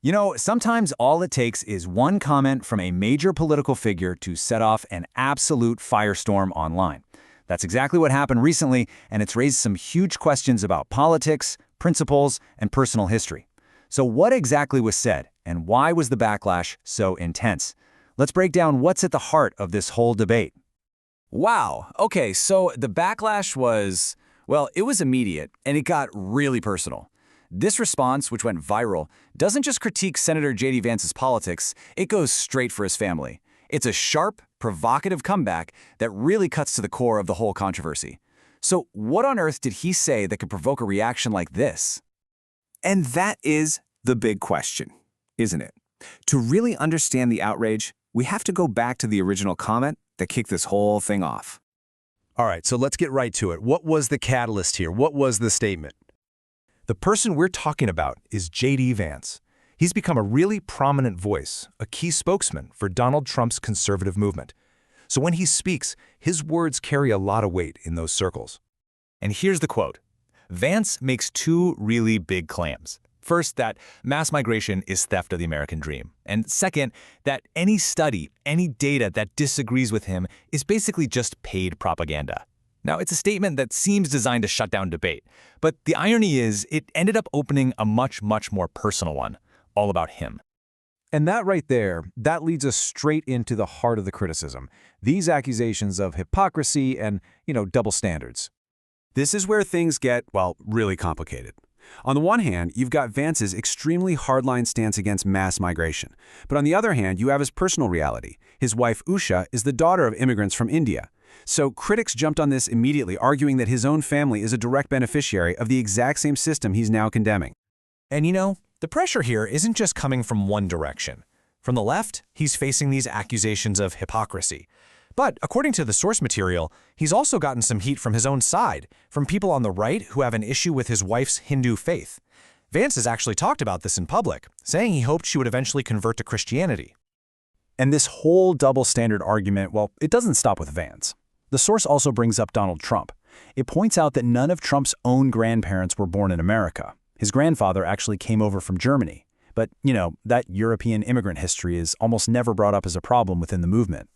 You know, sometimes all it takes is one comment from a major political figure to set off an absolute firestorm online. That's exactly what happened recently, and it's raised some huge questions about politics, principles, and personal history. So what exactly was said, and why was the backlash so intense? Let's break down what's at the heart of this whole debate. Wow. Okay, so the backlash was, well, it was immediate, and it got really personal. This response, which went viral, doesn't just critique Senator J.D. Vance's politics, it goes straight for his family. It's a sharp, provocative comeback that really cuts to the core of the whole controversy. So what on earth did he say that could provoke a reaction like this? And that is the big question, isn't it? To really understand the outrage, we have to go back to the original comment that kicked this whole thing off. All right, so let's get right to it. What was the catalyst here? What was the statement? The person we're talking about is J.D. Vance. He's become a really prominent voice, a key spokesman for Donald Trump's conservative movement. So when he speaks, his words carry a lot of weight in those circles. And here's the quote. Vance makes two really big claims. First, that mass migration is theft of the American dream. And second, that any study, any data that disagrees with him is basically just paid propaganda. Now, it's a statement that seems designed to shut down debate, but the irony is it ended up opening a much more personal one, all about him. And that right there, that leads us straight into the heart of the criticism. These accusations of hypocrisy and, double standards. This is where things get, well, really complicated. On the one hand, you've got Vance's extremely hardline stance against mass migration. But on the other hand, you have his personal reality. His wife, Usha, is the daughter of immigrants from India. So critics jumped on this immediately, arguing that his own family is a direct beneficiary of the exact same system he's now condemning. And the pressure here isn't just coming from one direction. From the left, he's facing these accusations of hypocrisy. But according to the source material, he's also gotten some heat from his own side, from people on the right who have an issue with his wife's Hindu faith. Vance has actually talked about this in public, saying he hoped she would eventually convert to Christianity. And this whole double standard argument, well, it doesn't stop with Vance. The source also brings up Donald Trump. It points out that none of Trump's own grandparents were born in America. His grandfather actually came over from Germany. But, that European immigrant history is almost never brought up as a problem within the movement.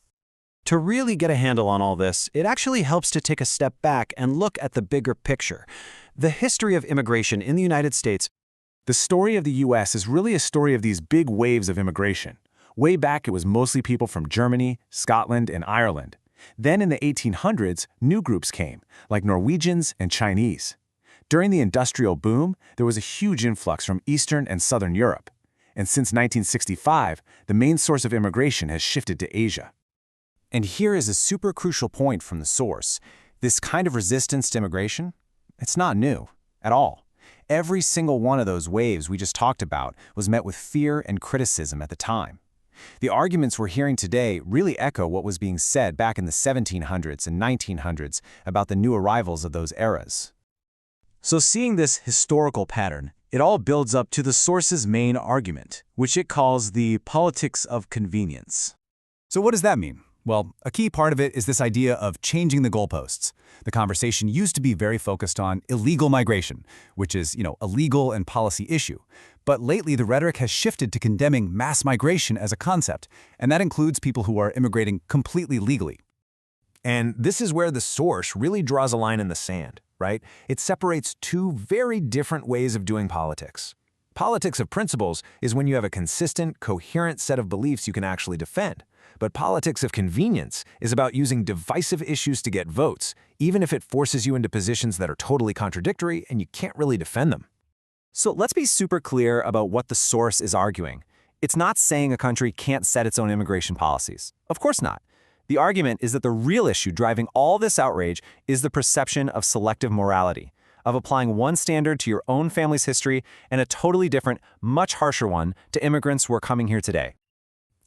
To really get a handle on all this, it actually helps to take a step back and look at the bigger picture. The history of immigration in the United States. The story of the U.S. is really a story of these big waves of immigration. Way back, it was mostly people from Germany, Scotland, and Ireland. Then in the 1800s, new groups came, like Norwegians and Chinese. During the industrial boom, there was a huge influx from Eastern and Southern Europe. And since 1965, the main source of immigration has shifted to Asia. And here is a super crucial point from the source. This kind of resistance to immigration, it's not new at all. Every single one of those waves we just talked about was met with fear and criticism at the time. The arguments we're hearing today really echo what was being said back in the 1700s and 1900s about the new arrivals of those eras. So seeing this historical pattern, it all builds up to the source's main argument, which it calls the politics of convenience. So what does that mean? Well, a key part of it is this idea of changing the goalposts. The conversation used to be very focused on illegal migration, which is, a legal and policy issue. But lately, the rhetoric has shifted to condemning mass migration as a concept, and that includes people who are immigrating completely legally. And this is where the source really draws a line in the sand, right? It separates two very different ways of doing politics. Politics of principles is when you have a consistent, coherent set of beliefs you can actually defend. But politics of convenience is about using divisive issues to get votes, even if it forces you into positions that are totally contradictory and you can't really defend them. So let's be super clear about what the source is arguing. It's not saying a country can't set its own immigration policies. Of course not. The argument is that the real issue driving all this outrage is the perception of selective morality, of applying one standard to your own family's history and a totally different, much harsher one to immigrants who are coming here today.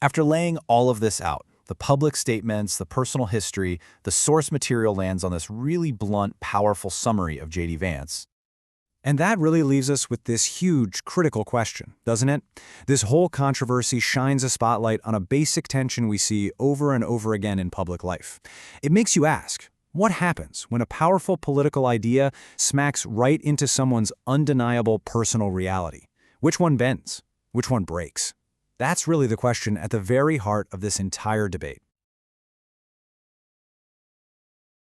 After laying all of this out, the public statements, the personal history, the source material lands on this really blunt, powerful summary of J.D. Vance. And that really leaves us with this huge, critical question, doesn't it? This whole controversy shines a spotlight on a basic tension we see over and over again in public life. It makes you ask, what happens when a powerful political idea smacks right into someone's undeniable personal reality? Which one bends? Which one breaks? That's really the question at the very heart of this entire debate.